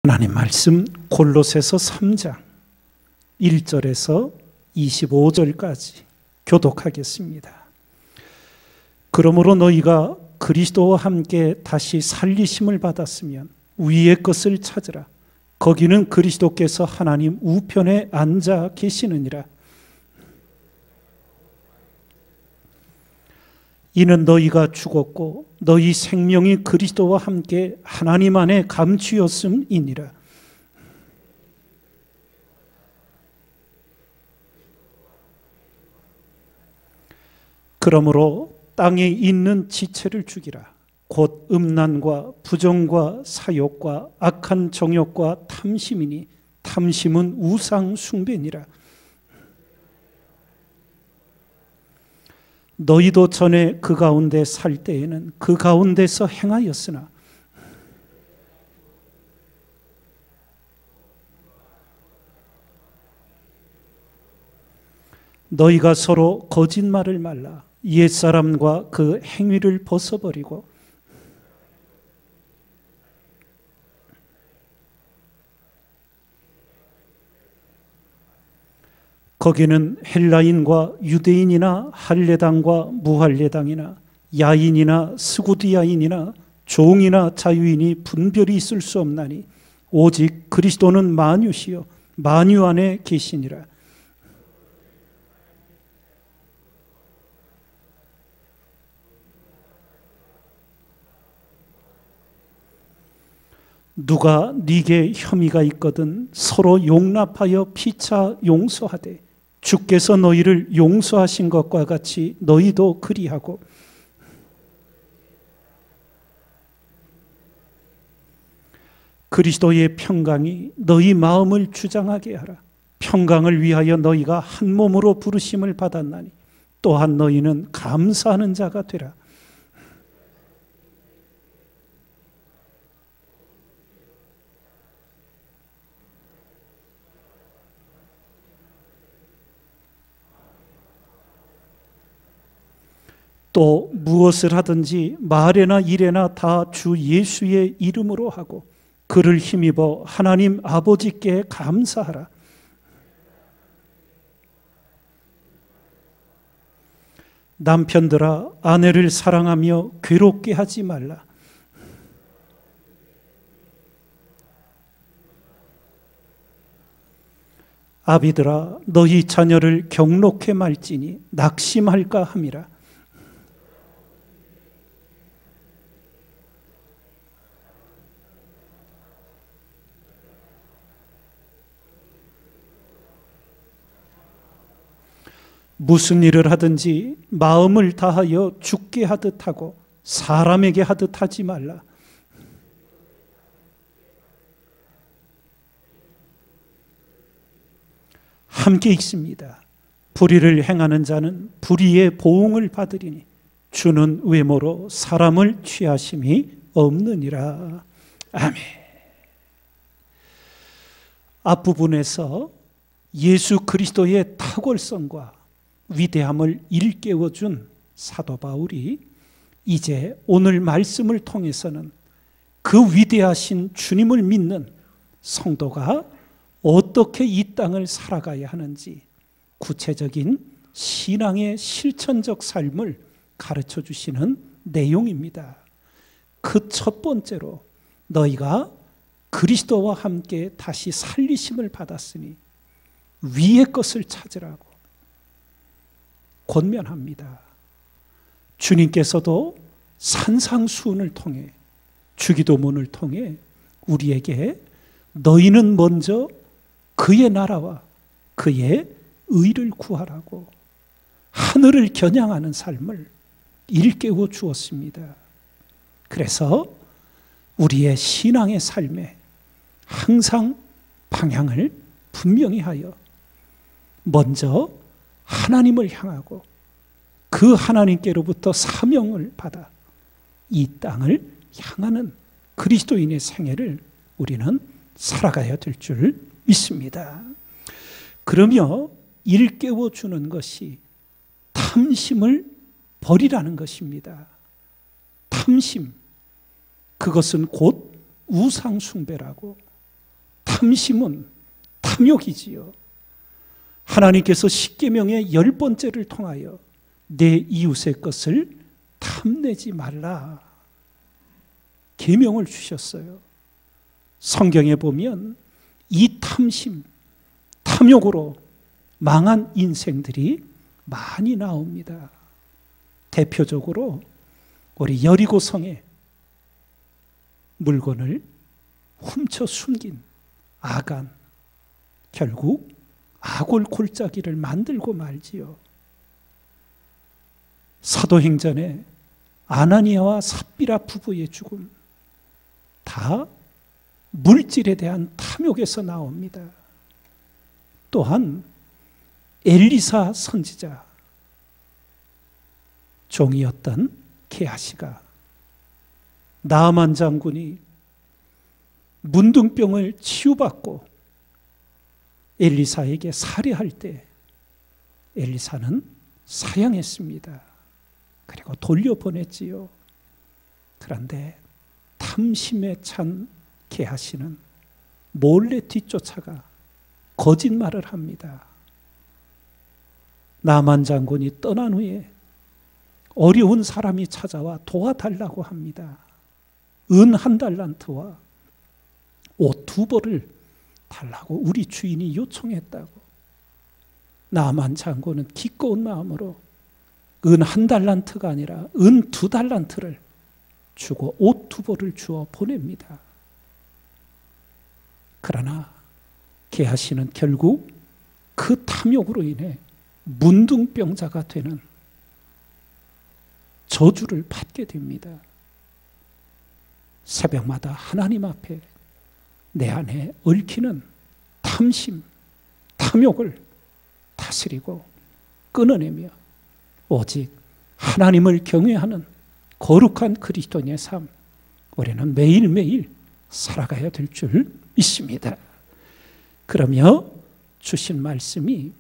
하나님 말씀 골로새서 3장 1절에서 25절까지 교독하겠습니다. 그러므로 너희가 그리스도와 함께 다시 살리심을 받았으면 위의 것을 찾으라. 거기는 그리스도께서 하나님 우편에 앉아 계시느니라. 이는 너희가 죽었고 너희 생명이 그리스도와 함께 하나님 안에 감추었음이니라. 그러므로 땅에 있는 지체를 죽이라. 곧 음란과 부정과 사욕과 악한 정욕과 탐심이니 탐심은 우상 숭배니라. 너희도 전에 그 가운데 살 때에는 그 가운데서 행하였으나 너희가 서로 거짓말을 말라. 옛사람과 그 행위를 벗어버리고 거기는 헬라인과 유대인이나 할례당과 무할례당이나 야인이나 스구디아인이나 종이나 자유인이 분별이 있을 수 없나니 오직 그리스도는 만유시요 만유 안에 계시니라. 누가 네게 혐의가 있거든 서로 용납하여 피차 용서하되 주께서 너희를 용서하신 것과 같이 너희도 그리하고 그리스도의 평강이 너희 마음을 주장하게 하라. 평강을 위하여 너희가 한 몸으로 부르심을 받았나니 또한 너희는 감사하는 자가 되라. 또 무엇을 하든지 말에나 일에나 다 주 예수의 이름으로 하고 그를 힘입어 하나님 아버지께 감사하라. 남편들아 아내를 사랑하며 괴롭게 하지 말라. 아비들아 너희 자녀를 경록해 말지니 낙심할까 함이라. 무슨 일을 하든지 마음을 다하여 주께 하듯 하고 사람에게 하듯 하지 말라. 함께 읽습니다. 불의를 행하는 자는 불의의 보응을 받으리니 주는 외모로 사람을 취하심이 없느니라. 아멘. 앞부분에서 예수 그리스도의 탁월성과 위대함을 일깨워준 사도 바울이 이제 오늘 말씀을 통해서는 그 위대하신 주님을 믿는 성도가 어떻게 이 땅을 살아가야 하는지 구체적인 신앙의 실천적 삶을 가르쳐 주시는 내용입니다. 그 첫 번째로 너희가 그리스도와 함께 다시 살리심을 받았으니 위의 것을 찾으라고 권면합니다. 주님께서도 산상수훈을 통해 주기도문을 통해 우리에게 너희는 먼저 그의 나라와 그의 의를 구하라고 하늘을 겨냥하는 삶을 일깨워 주었습니다. 그래서 우리의 신앙의 삶에 항상 방향을 분명히 하여 먼저 하나님을 향하고 그 하나님께로부터 사명을 받아 이 땅을 향하는 그리스도인의 생애를 우리는 살아가야 될 줄 믿습니다. 그러며 일깨워 주는 것이 탐심을 버리라는 것입니다. 탐심, 그것은 곧 우상 숭배라고 탐심은 탐욕이지요. 하나님께서 십계명의 10번째를 통하여 내 이웃의 것을 탐내지 말라 계명을 주셨어요. 성경에 보면 이 탐심, 탐욕으로 망한 인생들이 많이 나옵니다. 대표적으로 우리 여리고성에 물건을 훔쳐 숨긴 아간, 결국 아골 골짜기를 만들고 말지요. 사도행전에 아나니아와 삽비라 부부의 죽음, 다 물질에 대한 탐욕에서 나옵니다. 또한 엘리사 선지자 종이었던 게하시가 나아만 장군이 문둥병을 치유받고 엘리사에게 살해할 때 엘리사는 사양했습니다. 그리고 돌려보냈지요. 그런데 탐심에 찬 게하시는 몰래 뒤쫓아가 거짓말을 합니다. 나만 장군이 떠난 후에 어려운 사람이 찾아와 도와달라고 합니다. 은 1달란트와 옷 2벌을 달라고 우리 주인이 요청했다고. 나만 장군은 기꺼운 마음으로 은 1달란트가 아니라 은 2달란트를 주고 옷 2벌을 주어 보냅니다. 그러나 게하시는 결국 그 탐욕으로 인해 문둥병자가 되는 저주를 받게 됩니다. 새벽마다 하나님 앞에 내 안에 얽히는 탐심, 탐욕을 다스리고 끊어내며 오직 하나님을 경외하는 거룩한 그리스도인의 삶, 우리는 매일매일 살아가야 될 줄 믿습니다. 그러며 주신 말씀이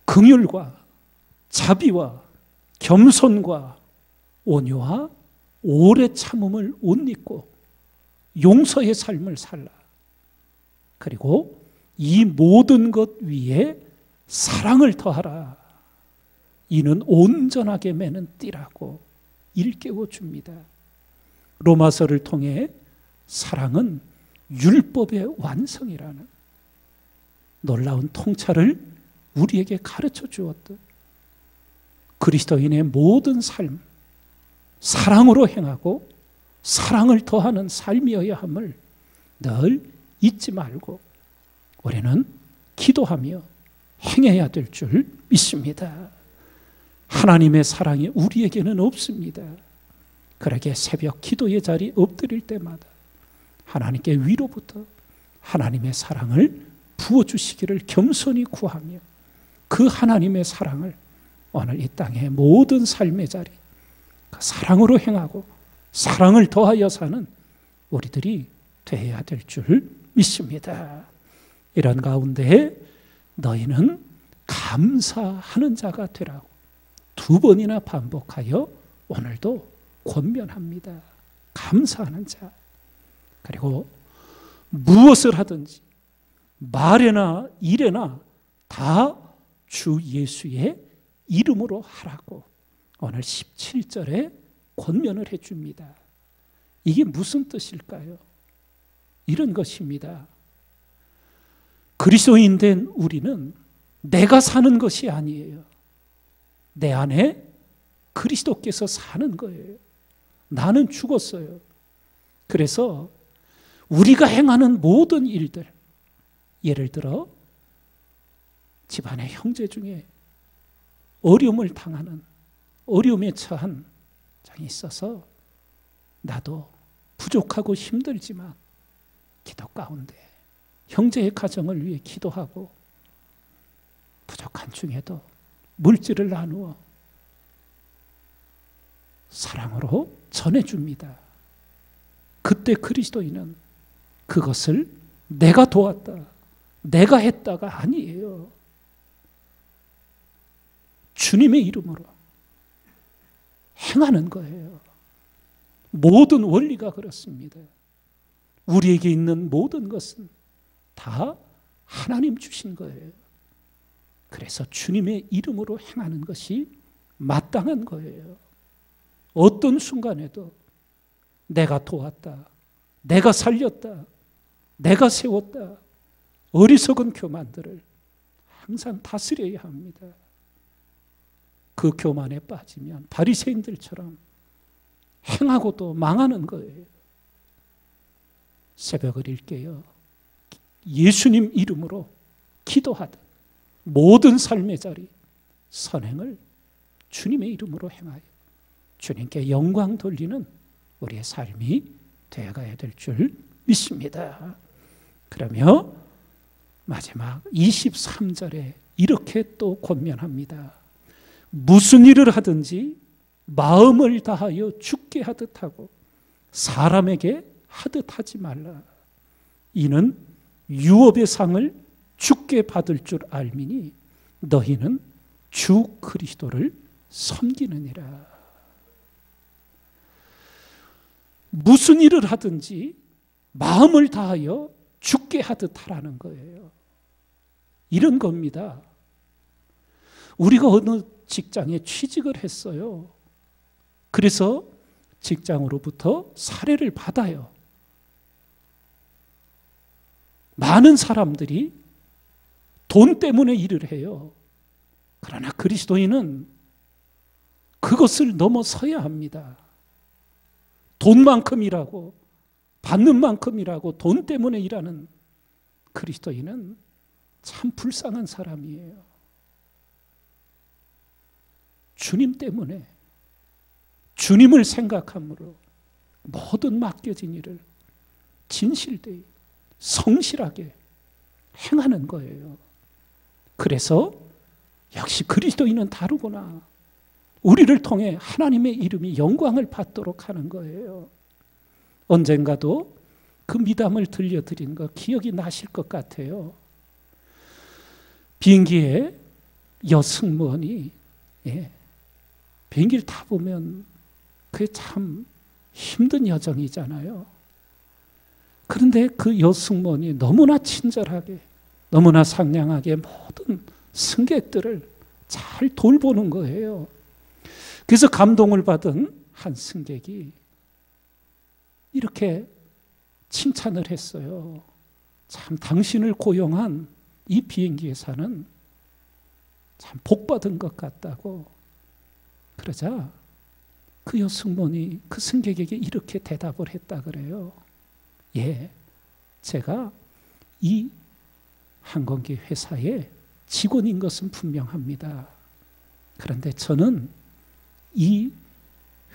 긍휼과 자비와 겸손과 온유와 오래 참음을 옷 입고 용서의 삶을 살라. 그리고 이 모든 것 위에 사랑을 더하라. 이는 온전하게 매는 띠라고 일깨워 줍니다. 로마서를 통해 사랑은 율법의 완성이라는 놀라운 통찰을 우리에게 가르쳐 주었듯 그리스도인의 모든 삶, 사랑으로 행하고 사랑을 더하는 삶이어야 함을 늘 잊지 말고 우리는 기도하며 행해야 될 줄 믿습니다. 하나님의 사랑이 우리에게는 없습니다. 그러게 새벽 기도의 자리 엎드릴 때마다 하나님께 위로부터 하나님의 사랑을 부어주시기를 겸손히 구하며 그 하나님의 사랑을 오늘 이 땅의 모든 삶의 자리 그 사랑으로 행하고 사랑을 더하여 사는 우리들이 되어야 될 줄 믿습니다. 이런 가운데 너희는 감사하는 자가 되라고 2번이나 반복하여 오늘도 권면합니다. 감사하는 자. 그리고 무엇을 하든지 말에나 일에나 다 주 예수의 이름으로 하라고 오늘 17절에 권면을 해줍니다. 이게 무슨 뜻일까요? 이런 것입니다. 그리스도인 된 우리는 내가 사는 것이 아니에요. 내 안에 그리스도께서 사는 거예요. 나는 죽었어요. 그래서 우리가 행하는 모든 일들, 예를 들어 집안의 형제 중에 어려움을 당하는, 어려움에 처한 장이 있어서 나도 부족하고 힘들지만 기도 가운데 형제의 가정을 위해 기도하고 부족한 중에도 물질을 나누어 사랑으로 전해줍니다. 그때 그리스도인은 그것을 내가 도왔다, 내가 했다가 아니에요. 주님의 이름으로 행하는 거예요. 모든 원리가 그렇습니다. 우리에게 있는 모든 것은 다 하나님 주신 거예요. 그래서 주님의 이름으로 행하는 것이 마땅한 거예요. 어떤 순간에도 내가 도왔다, 내가 살렸다, 내가 세웠다, 어리석은 교만들을 항상 다스려야 합니다. 그 교만에 빠지면 바리새인들처럼 행하고도 망하는 거예요. 새벽을 일깨어 예수님 이름으로 기도하듯 모든 삶의 자리 선행을 주님의 이름으로 행하여 주님께 영광 돌리는 우리의 삶이 되어가야 될 줄 믿습니다. 그러며 마지막 23절에 이렇게 또 권면합니다. 무슨 일을 하든지 마음을 다하여 주께 하듯 하고 사람에게 하듯 하지 말라. 이는 유업의 상을 주께 받을 줄 알미니 너희는 주 그리스도를 섬기느니라. 무슨 일을 하든지 마음을 다하여 주께 하듯 하라는 거예요. 이런 겁니다. 우리가 어느 직장에 취직을 했어요. 그래서 직장으로부터 사례를 받아요. 많은 사람들이 돈 때문에 일을 해요. 그러나 그리스도인은 그것을 넘어서야 합니다. 돈만큼 일하고 받는 만큼 일하고 돈 때문에 일하는 그리스도인은 참 불쌍한 사람이에요. 주님 때문에 주님을 생각함으로 모든 맡겨진 일을 진실되이 성실하게 행하는 거예요. 그래서 역시 그리스도인은 다르구나. 우리를 통해 하나님의 이름이 영광을 받도록 하는 거예요. 언젠가도 그 미담을 들려드린 거 기억이 나실 것 같아요. 비행기에 여승무원이 비행기를 타보면 그게 참 힘든 여정이잖아요. 그런데 그 여승무원이 너무나 친절하게 너무나 상냥하게 모든 승객들을 잘 돌보는 거예요. 그래서 감동을 받은 한 승객이 이렇게 칭찬을 했어요. 참 당신을 고용한 이 비행기회사는 참 복받은 것 같다고. 그러자 그 여승무원이 그 승객에게 이렇게 대답을 했다 그래요. 예, 제가 이 항공기 회사의 직원인 것은 분명합니다. 그런데 저는 이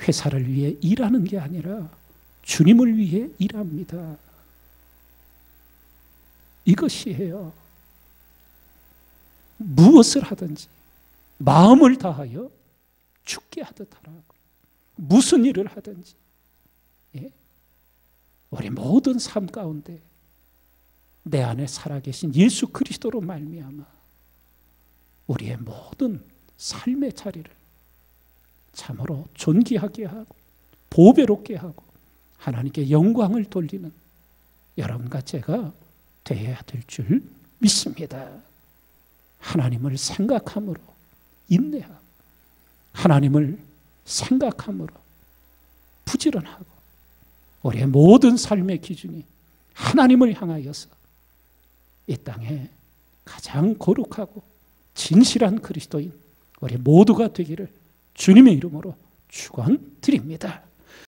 회사를 위해 일하는 게 아니라 주님을 위해 일합니다. 이것이에요. 무엇을 하든지 마음을 다하여 주께 하듯 하라고. 무슨 일을 하든지 우리 모든 삶 가운데 내 안에 살아계신 예수 그리스도로 말미암아 우리의 모든 삶의 자리를 참으로 존귀하게 하고 보배롭게 하고 하나님께 영광을 돌리는 여러분과 제가 되어야 될 줄 믿습니다. 하나님을 생각함으로 인내하고 하나님을 생각함으로 부지런하고 우리의 모든 삶의 기준이 하나님을 향하여서 이 땅에 가장 거룩하고 진실한 그리스도인 우리 모두가 되기를 주님의 이름으로 축원드립니다.